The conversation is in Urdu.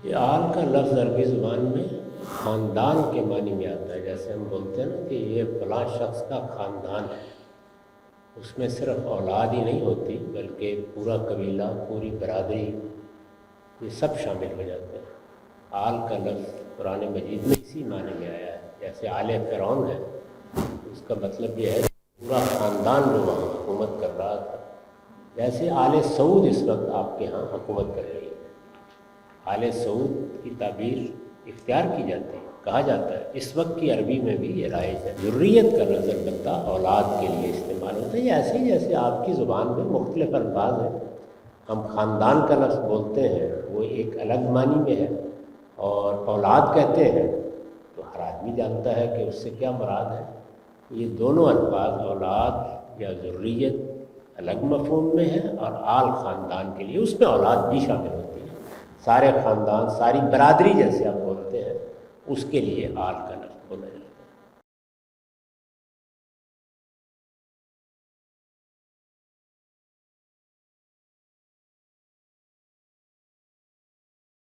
یہ آل کا لفظ عربی زبان میں خاندان کے معنی میں آتا ہے. جیسے ہم بولتے ہیں نا کہ یہ فلاں شخص کا خاندان ہے، اس میں صرف اولاد ہی نہیں ہوتی بلکہ پورا قبیلہ، پوری برادری، یہ سب شامل ہو جاتے ہیں. آل کا لفظ قرآن مجید میں اسی معنی میں آیا ہے. جیسے آل فرعون ہے، اس کا مطلب یہ ہے کہ پورا خاندان جو وہاں حکومت کر رہا تھا. جیسے آل سعود اس وقت آپ کے ہاں حکومت کر رہی ہے. آل سعود کی تعبیر اختیار کی جاتی ہے، کہا جاتا ہے. اس وقت کی عربی میں بھی یہ رائج ہے. ذریت کا لفظ البتہ اولاد کے لیے استعمال ہوتا ہے. یہ ایسے ہی جیسے آپ کی زبان میں مختلف الفاظ ہیں. ہم خاندان کا لفظ بولتے ہیں، وہ ایک الگ معنی میں ہے، اور اولاد کہتے ہیں تو ہر آدمی جانتا ہے کہ اس سے کیا مراد ہے. یہ دونوں الفاظ اولاد یا ذریت الگ مفہوم میں ہے، اور آل خاندان کے لیے اس میں اولاد بھی شامل ہوتی ہے. سارے خاندان، ساری برادری جیسے آپ بولتے ہیں، اس کے لیے آل کا لفظ.